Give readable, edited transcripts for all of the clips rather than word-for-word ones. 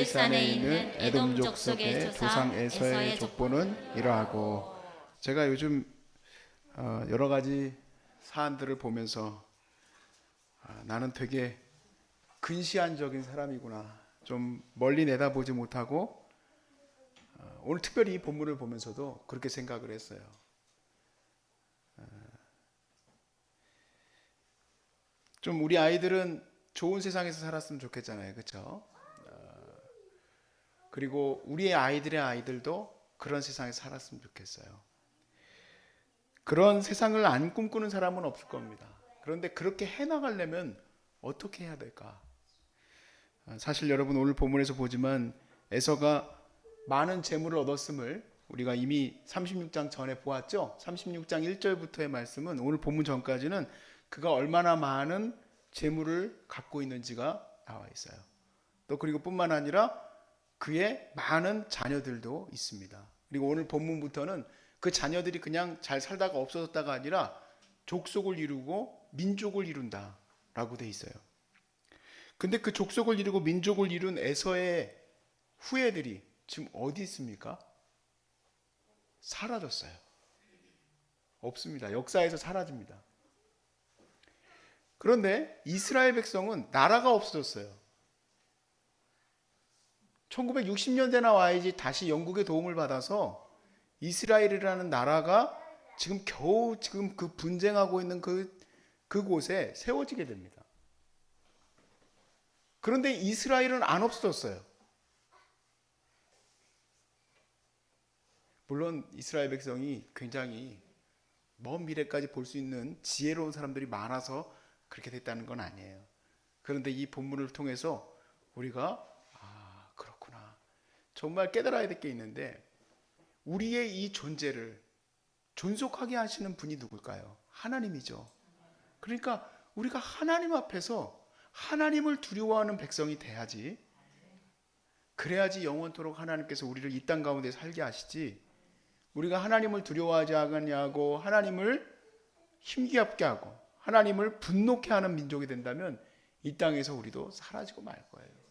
세일산에 있는 에돔 족속의 조상 에서의 족보는 이러하고. 제가 요즘 여러 가지 사안들을 보면서 나는 되게 근시안적인 사람이구나, 좀 멀리 내다보지 못하고, 오늘 특별히 이 본문을 보면서도 그렇게 생각을 했어요. 좀 우리 아이들은 좋은 세상에서 살았으면 좋겠잖아요, 그렇죠? 그리고 우리의 아이들의 아이들도 그런 세상에서 살았으면 좋겠어요. 그런 세상을 안 꿈꾸는 사람은 없을 겁니다. 그런데 그렇게 해나가려면 어떻게 해야 될까? 사실 여러분, 오늘 본문에서 보지만 에서가 많은 재물을 얻었음을 우리가 이미 36장 전에 보았죠. 36장 1절부터의 말씀은, 오늘 본문 전까지는 그가 얼마나 많은 재물을 갖고 있는지가 나와 있어요. 또 그리고 뿐만 아니라 그의 많은 자녀들도 있습니다. 그리고 오늘 본문부터는 그 자녀들이 그냥 잘 살다가 없어졌다가 아니라 족속을 이루고 민족을 이룬다라고 돼 있어요. 근데 그 족속을 이루고 민족을 이룬 에서의 후예들이 지금 어디 있습니까? 사라졌어요. 없습니다. 역사에서 사라집니다. 그런데 이스라엘 백성은 나라가 없어졌어요. 1960년대나 와야지 다시 영국의 도움을 받아서 이스라엘이라는 나라가 지금 겨우 지금 그 분쟁하고 있는 그곳에 세워지게 됩니다. 그런데 이스라엘은 안 없어졌어요. 물론 이스라엘 백성이 굉장히 먼 미래까지 볼 수 있는 지혜로운 사람들이 많아서 그렇게 됐다는 건 아니에요. 그런데 이 본문을 통해서 우리가 그렇구나, 정말 깨달아야 될 게 있는데, 우리의 이 존재를 존속하게 하시는 분이 누굴까요? 하나님이죠. 그러니까 우리가 하나님 앞에서 하나님을 두려워하는 백성이 돼야지, 그래야지 영원토록 하나님께서 우리를 이 땅 가운데 살게 하시지, 우리가 하나님을 두려워하지 않냐고 하나님을 힘겹게 하고 하나님을 분노케 하는 민족이 된다면 이 땅에서 우리도 사라지고 말 거예요.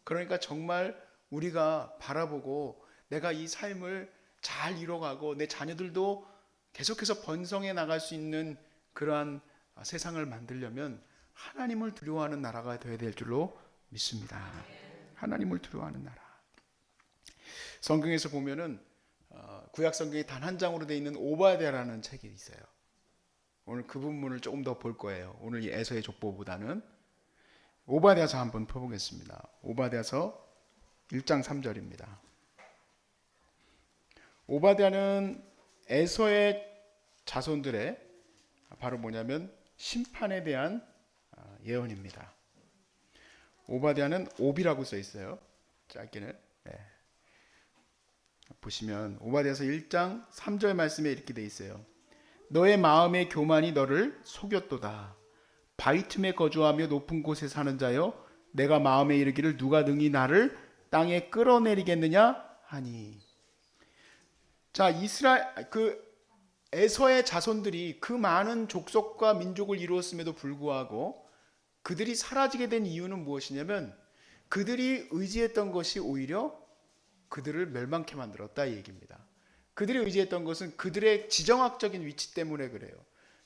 그러니까 정말 우리가 바라보고 내가 이 삶을 잘 이뤄가고 내 자녀들도 계속해서 번성해 나갈 수 있는 그러한 세상을 만들려면 하나님을 두려워하는 나라가 되어야 될 줄로 믿습니다. 하나님을 두려워하는 나라. 성경에서 보면은 구약 성경에 단 한 장으로 되어 있는 오바댜라는 책이 있어요. 오늘 그 부분을 조금 더 볼 거예요. 오늘 이 에서의 족보보다는. 오바댜서 한번 펴보겠습니다. 오바댜서 1장 3절입니다. 오바댜는 에서의 자손들의 바로 뭐냐면 심판에 대한 예언입니다. 오바댜는 옵이라고 써 있어요. 짧게는. 보시면 오바댜서 1장 3절 말씀에 이렇게 돼 있어요. 너의 마음의 교만이 너를 속였도다. 바위 틈에 거주하며 높은 곳에 사는 자여, 내가 마음에 이르기를 누가 능히 나를 땅에 끌어내리겠느냐 하니. 자, 에서의 자손들이 그 많은 족속과 민족을 이루었음에도 불구하고 그들이 사라지게 된 이유는 무엇이냐면, 그들이 의지했던 것이 오히려 그들을 멸망케 만들었다 이 얘기입니다. 그들이 의지했던 것은 그들의 지정학적인 위치 때문에 그래요.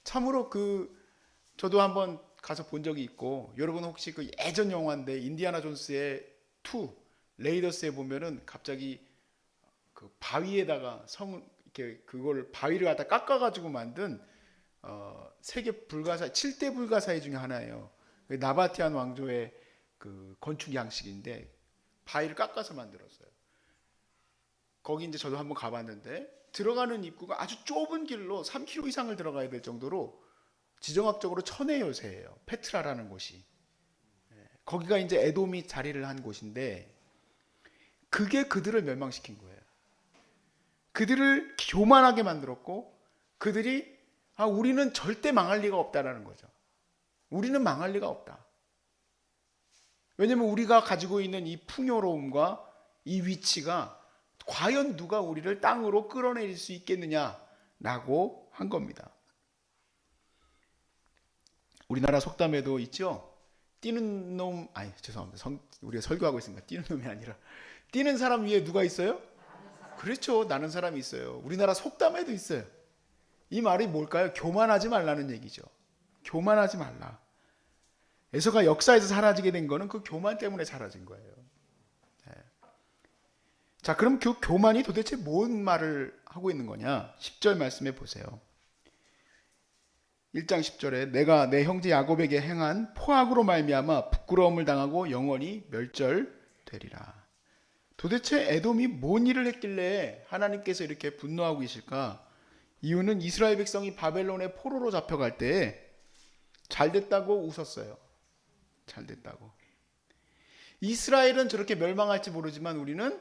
참으로 저도 한번 가서 본 적이 있고, 여러분 혹시 그 예전 영화인데 인디아나 존스의 2 레이더스에 보면은 갑자기 그 바위에다가 이렇게 그걸 바위를 갖다 깎아가지고 만든 세계 불가사 7대 불가사의 중에 하나예요. 나바티안 왕조의 그 건축 양식인데 바위를 깎아서 만들었어요. 거기 이제 저도 한번 가봤는데 들어가는 입구가 아주 좁은 길로 3km 이상을 들어가야 될 정도로 지정학적으로 천의 요새예요. 페트라라는 곳이. 거기가 이제 에돔이 자리를 한 곳인데, 그게 그들을 멸망시킨 거예요. 그들을 교만하게 만들었고, 그들이 우리는 절대 망할 리가 없다라는 거죠. 우리는 망할 리가 없다. 왜냐하면 우리가 가지고 있는 이 풍요로움과 이 위치가 과연 누가 우리를 땅으로 끌어내릴 수 있겠느냐라고 한 겁니다. 우리나라 속담에도 있죠. 뛰는 놈, 아니 죄송합니다. 우리가 설교하고 있으니까 뛰는 놈이 아니라 뛰는 사람 위에 누가 있어요? 그렇죠. 나는 사람이 있어요. 우리나라 속담에도 있어요. 이 말이 뭘까요? 교만하지 말라는 얘기죠. 교만하지 말라. 에서가 역사에서 사라지게 된 거는 그 교만 때문에 사라진 거예요. 네. 자, 그럼 그 교만이 도대체 뭔 말을 하고 있는 거냐? 10절 말씀해 보세요. 1장 10절에 내가 내 형제 야곱에게 행한 포악으로 말미암아 부끄러움을 당하고 영원히 멸절되리라. 도대체 에돔이 뭔 일을 했길래 하나님께서 이렇게 분노하고 계실까? 이유는 이스라엘 백성이 바벨론의 포로로 잡혀갈 때 잘됐다고 웃었어요. 잘됐다고. 이스라엘은 저렇게 멸망할지 모르지만 우리는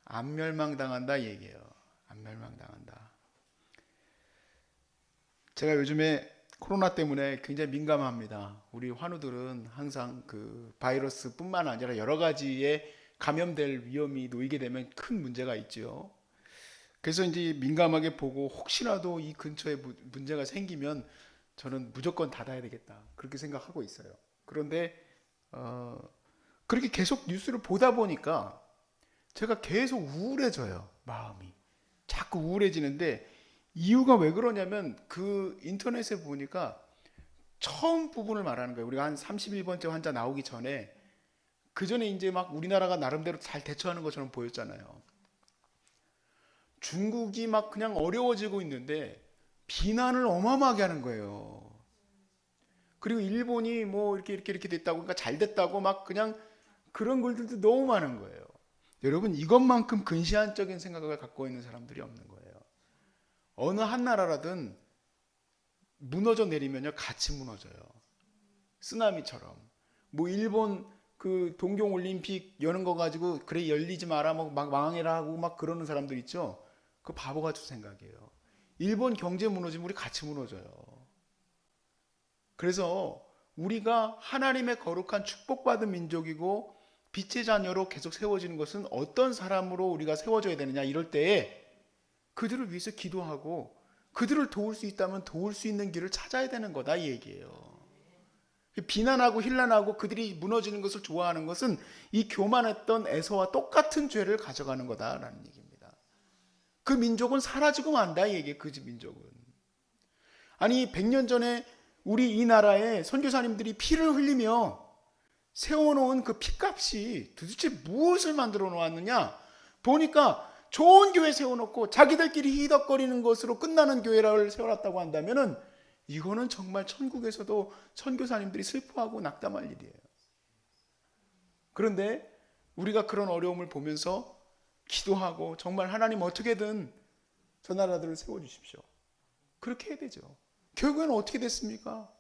안 멸망당한다 얘기해요. 안 멸망당한다. 제가 요즘에 코로나 때문에 굉장히 민감합니다. 우리 환우들은 항상 그 바이러스뿐만 아니라 여러 가지의 감염될 위험이 놓이게 되면 큰 문제가 있죠. 그래서 이제 민감하게 보고 혹시라도 이 근처에 문제가 생기면 저는 무조건 닫아야 되겠다 그렇게 생각하고 있어요. 그런데 그렇게 계속 뉴스를 보다 보니까 제가 계속 우울해져요. 마음이 자꾸 우울해지는데 이유가 왜 그러냐면 그 인터넷에 보니까 처음 부분을 말하는 거예요. 우리가 한 31번째 환자 나오기 전에 그 전에 이제 막 우리나라가 나름대로 잘 대처하는 것처럼 보였잖아요. 중국이 막 그냥 어려워지고 있는데 비난을 어마어마하게 하는 거예요. 그리고 일본이 뭐 이렇게 됐다고, 그러니까 잘 됐다고 막 그냥 그런 글들도 너무 많은 거예요. 여러분, 이것만큼 근시안적인 생각을 갖고 있는 사람들이 없는 거예요. 어느 한 나라라든 무너져 내리면요 같이 무너져요. 쓰나미처럼. 뭐 일본 그 동경 올림픽 여는 거 가지고 그래 열리지 마라 막 망해라 하고 막 그러는 사람들 있죠. 그 바보 같은 생각이에요. 일본 경제 무너지면 우리 같이 무너져요. 그래서 우리가 하나님의 거룩한 축복받은 민족이고 빛의 자녀로 계속 세워지는 것은 어떤 사람으로 우리가 세워져야 되느냐 이럴 때에 그들을 위해서 기도하고 그들을 도울 수 있다면 도울 수 있는 길을 찾아야 되는 거다 이 얘기예요. 비난하고 힐난하고 그들이 무너지는 것을 좋아하는 것은 이 교만했던 에서와 똑같은 죄를 가져가는 거다라는 얘기입니다. 그 민족은 사라지고 만다 이 얘기예요. 그 민족은. 아니 100년 전에 우리 이 나라에 선교사님들이 피를 흘리며 세워놓은 그 피값이 도대체 무엇을 만들어 놓았느냐 보니까 좋은 교회 세워놓고 자기들끼리 히덕거리는 것으로 끝나는 교회를 세워놨다고 한다면은 이거는 정말 천국에서도 선교사님들이 슬퍼하고 낙담할 일이에요. 그런데 우리가 그런 어려움을 보면서 기도하고 정말 하나님 어떻게든 저 나라들을 세워주십시오. 그렇게 해야 되죠. 결국에는 어떻게 됐습니까?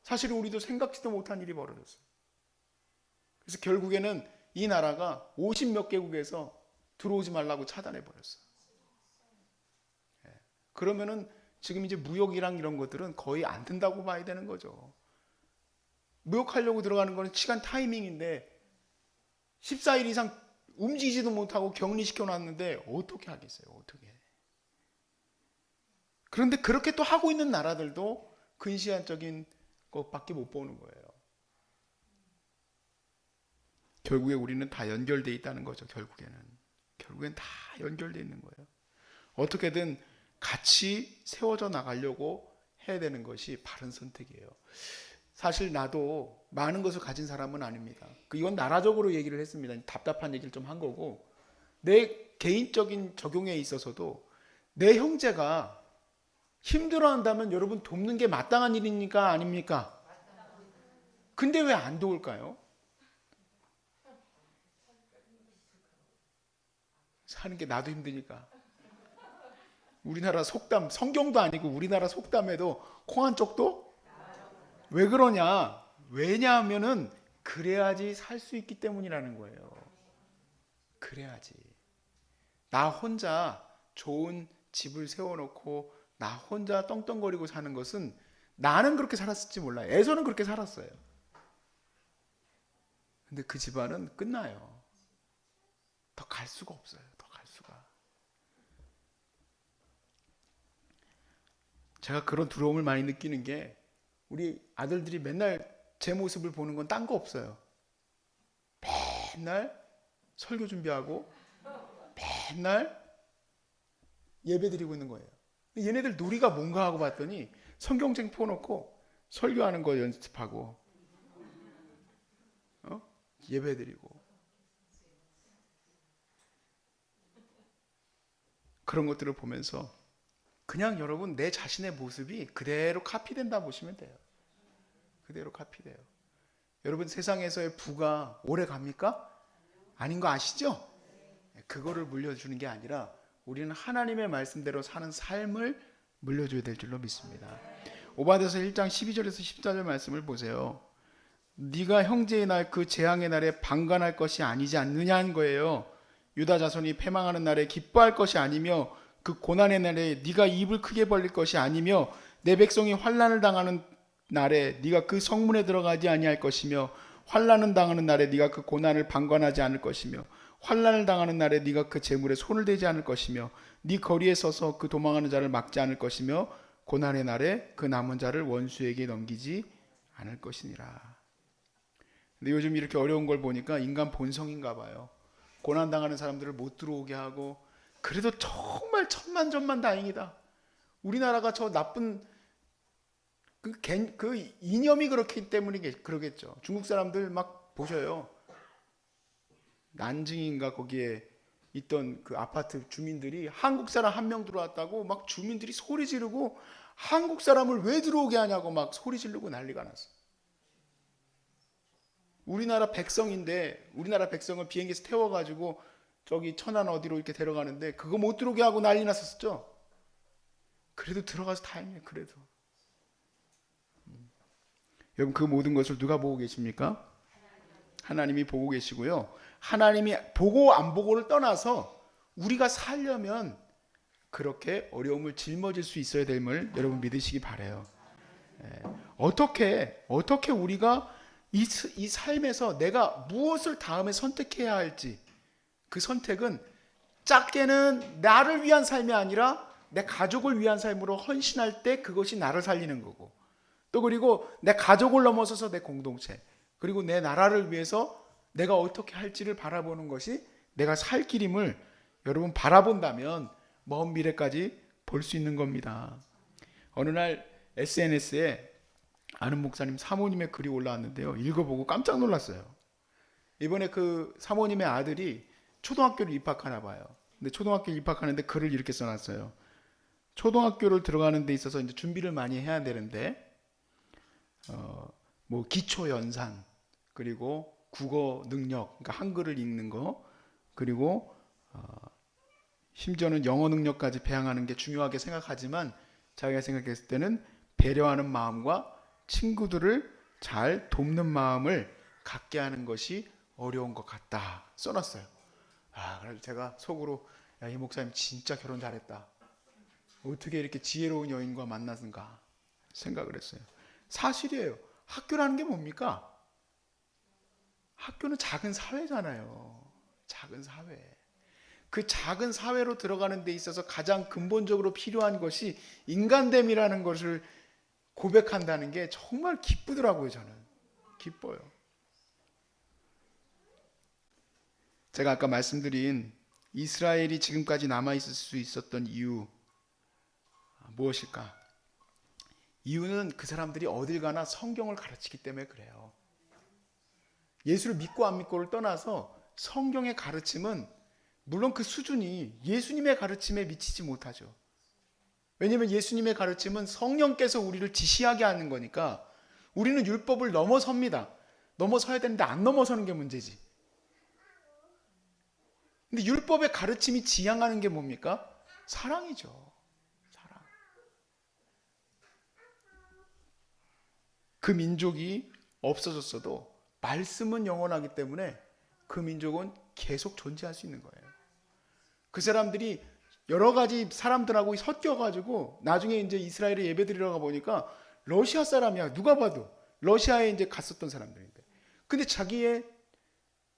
사실은 우리도 생각지도 못한 일이 벌어졌어요. 그래서 결국에는 이 나라가 50몇 개국에서 들어오지 말라고 차단해 버렸어요. 그러면은 지금 이제 무역이랑 이런 것들은 거의 안 된다고 봐야 되는 거죠. 무역하려고 들어가는 거는 시간 타이밍인데 14일 이상 움직이지도 못하고 격리시켜 놨는데 어떻게 하겠어요? 어떻게. 그런데 그렇게 또 하고 있는 나라들도 근시안적인 것밖에 못 보는 거예요. 결국에 우리는 다 연결되어 있다는 거죠. 결국엔 다 연결되어 있는 거예요. 어떻게든 같이 세워져 나가려고 해야 되는 것이 바른 선택이에요. 사실 나도 많은 것을 가진 사람은 아닙니다. 이건 나라적으로 얘기를 했습니다. 답답한 얘기를 좀 한 거고 내 개인적인 적용에 있어서도 내 형제가 힘들어한다면 여러분 돕는 게 마땅한 일입니까? 아닙니까? 근데 왜 안 도울까요? 사는 게 나도 힘드니까. 우리나라 속담, 성경도 아니고 우리나라 속담에도 콩 한 쪽도? 왜 그러냐? 왜냐하면은 그래야지 살 수 있기 때문이라는 거예요. 그래야지. 나 혼자 좋은 집을 세워놓고 나 혼자 떵떵거리고 사는 것은 나는 그렇게 살았을지 몰라요. 에서는 그렇게 살았어요. 근데 그 집안은 끝나요. 더 갈 수가 없어요. 더 갈 수가. 제가 그런 두려움을 많이 느끼는 게 우리 아들들이 맨날 제 모습을 보는 건 딴 거 없어요. 맨날 설교 준비하고 맨날 예배 드리고 있는 거예요. 얘네들 놀이가 뭔가 하고 봤더니 성경책 펴놓고 설교하는 거 연습하고 예배 드리고 그런 것들을 보면서 그냥 여러분 내 자신의 모습이 그대로 카피된다 보시면 돼요. 그대로 카피돼요. 여러분 세상에서의 부가 오래 갑니까? 아닌 거 아시죠? 그거를 물려주는 게 아니라 우리는 하나님의 말씀대로 사는 삶을 물려줘야 될 줄로 믿습니다. 오바댜서 1장 12절에서 14절 말씀을 보세요. 네가 형제의 날 그 재앙의 날에 방관할 것이 아니지 않느냐 한 거예요. 유다 자손이 패망하는 날에 기뻐할 것이 아니며 그 고난의 날에 네가 입을 크게 벌릴 것이 아니며 내 백성이 환난을 당하는 날에 네가 그 성문에 들어가지 아니할 것이며 환난을 당하는 날에 네가 그 고난을 방관하지 않을 것이며 환난을 당하는 날에 네가 그 재물에 손을 대지 않을 것이며 네 거리에 서서 그 도망하는 자를 막지 않을 것이며 고난의 날에 그 남은 자를 원수에게 넘기지 않을 것이니라. 근데 요즘 이렇게 어려운 걸 보니까 인간 본성인가 봐요. 고난 당하는 사람들을 못 들어오게 하고 그래도 정말 천만전만 다행이다. 우리나라가 저 나쁜 그 이념이 그렇기 때문에 그러겠죠. 중국 사람들 막 보셔요. 난징인가 거기에 있던 그 아파트 주민들이 한국 사람 한 명 들어왔다고 막 주민들이 소리 지르고 한국 사람을 왜 들어오게 하냐고 막 소리 지르고 난리가 났어. 우리나라 백성인데 우리나라 백성을 비행기에서 태워가지고 저기 천안 어디로 이렇게 데려가는데 그거 못 들어오게 하고 난리 났었죠. 그래도 들어가서 다행이에요. 그래도 여러분 그 모든 것을 누가 보고 계십니까? 하나님이 보고 계시고요. 하나님이 보고 안 보고를 떠나서 우리가 살려면 그렇게 어려움을 짊어질 수 있어야 됨을 여러분 믿으시기 바라요. 어떻게 우리가 이 삶에서 내가 무엇을 다음에 선택해야 할지 그 선택은 작게는 나를 위한 삶이 아니라 내 가족을 위한 삶으로 헌신할 때 그것이 나를 살리는 거고 또 그리고 내 가족을 넘어서서 내 공동체 그리고 내 나라를 위해서 내가 어떻게 할지를 바라보는 것이 내가 살 길임을 여러분 바라본다면 먼 미래까지 볼 수 있는 겁니다. 어느 날 SNS에 아는 목사님 사모님의 글이 올라왔는데요. 읽어보고 깜짝 놀랐어요. 이번에 그 사모님의 아들이 초등학교를 입학하나 봐요. 근데 초등학교 입학하는데 글을 이렇게 써놨어요. 초등학교를 들어가는 데 있어서 이제 준비를 많이 해야 되는데 뭐 기초 연산 그리고 국어 능력, 그러니까 한글을 읽는 거 그리고 심지어는 영어 능력까지 배양하는 게 중요하게 생각하지만 자기가 생각했을 때는 배려하는 마음과 친구들을 잘 돕는 마음을 갖게 하는 것이 어려운 것 같다 써놨어요. 그래서 제가 속으로 야, 이 목사님 진짜 결혼 잘했다. 어떻게 이렇게 지혜로운 여인과 만났는가 생각을 했어요. 사실이에요. 학교라는 게 뭡니까? 학교는 작은 사회잖아요. 작은 사회. 그 작은 사회로 들어가는 데 있어서 가장 근본적으로 필요한 것이 인간됨이라는 것을 고백한다는 게 정말 기쁘더라고요. 저는 기뻐요. 제가 아까 말씀드린 이스라엘이 지금까지 남아있을 수 있었던 이유 무엇일까? 이유는 그 사람들이 어딜 가나 성경을 가르치기 때문에 그래요. 예수를 믿고 안 믿고를 떠나서 성경의 가르침은 물론 그 수준이 예수님의 가르침에 미치지 못하죠. 왜냐하면 예수님의 가르침은 성령께서 우리를 지시하게 하는 거니까 우리는 율법을 넘어섭니다. 넘어서야 되는데 안 넘어서는 게 문제지. 근데 율법의 가르침이 지향하는 게 뭡니까? 사랑이죠. 사랑. 그 민족이 없어졌어도 말씀은 영원하기 때문에 그 민족은 계속 존재할 수 있는 거예요. 그 사람들이 여러 가지 사람들하고 섞여가지고 나중에 이제 이스라엘에 예배 드리러 가 보니까 러시아 사람이야. 누가 봐도 러시아에 이제 갔었던 사람들인데. 근데 자기의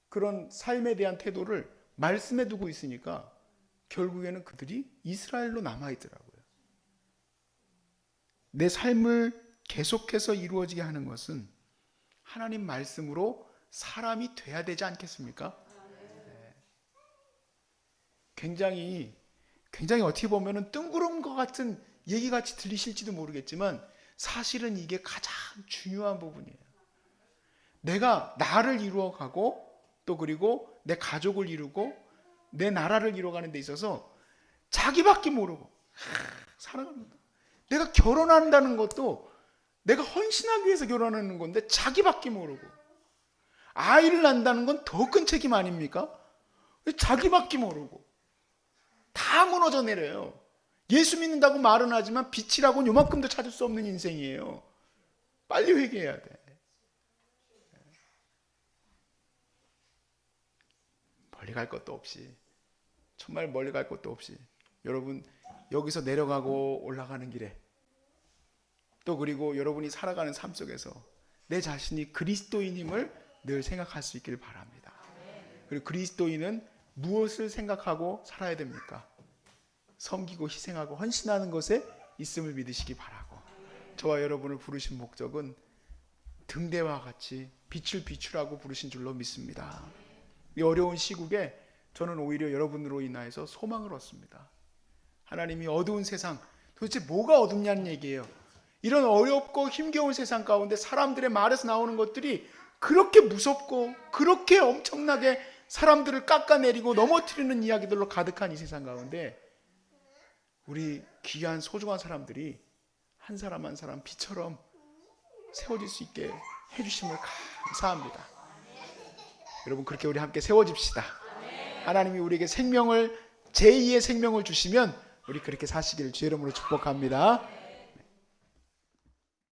그런 삶에 대한 태도를 말씀에 두고 있으니까 결국에는 그들이 이스라엘로 남아있더라고요. 내 삶을 계속해서 이루어지게 하는 것은 하나님 말씀으로 사람이 돼야 되지 않겠습니까? 네. 굉장히 어떻게 보면은 뜬구름 것 같은 얘기같이 들리실지도 모르겠지만 사실은 이게 가장 중요한 부분이에요. 내가 나를 이루어가고 또 그리고 내 가족을 이루고 내 나라를 이루어가는 데 있어서 자기밖에 모르고 살아갑니다. 내가 결혼한다는 것도 내가 헌신하기 위해서 결혼하는 건데 자기밖에 모르고, 아이를 낳는다는 건 더 큰 책임 아닙니까? 자기밖에 모르고 다 무너져 내려요. 예수 믿는다고 말은 하지만 빛이라고는 요만큼도 찾을 수 없는 인생이에요. 빨리 회개해야 돼. 멀리 갈 것도 없이, 정말 멀리 갈 것도 없이 여러분 여기서 내려가고 올라가는 길에 또 그리고 여러분이 살아가는 삶 속에서 내 자신이 그리스도인임을 늘 생각할 수 있기를 바랍니다. 그리고 그리스도인은 무엇을 생각하고 살아야 됩니까? 섬기고 희생하고 헌신하는 것에 있음을 믿으시기 바라고, 저와 여러분을 부르신 목적은 등대와 같이 빛을 비추라고 부르신 줄로 믿습니다. 이 어려운 시국에 저는 오히려 여러분으로 인하여서 소망을 얻습니다. 하나님이 어두운 세상, 도대체 뭐가 어둡냐는 얘기예요. 이런 어렵고 힘겨운 세상 가운데 사람들의 말에서 나오는 것들이 그렇게 무섭고 그렇게 엄청나게 사람들을 깎아내리고 넘어뜨리는 이야기들로 가득한 이 세상 가운데 우리 귀한 소중한 사람들이 한 사람 한 사람 빛처럼 세워질 수 있게 해주심을 감사합니다. 여러분 그렇게 우리 함께 세워집시다. 하나님이 우리에게 생명을, 제2의 생명을 주시면 우리 그렇게 사시기를 주의 이름으로 축복합니다.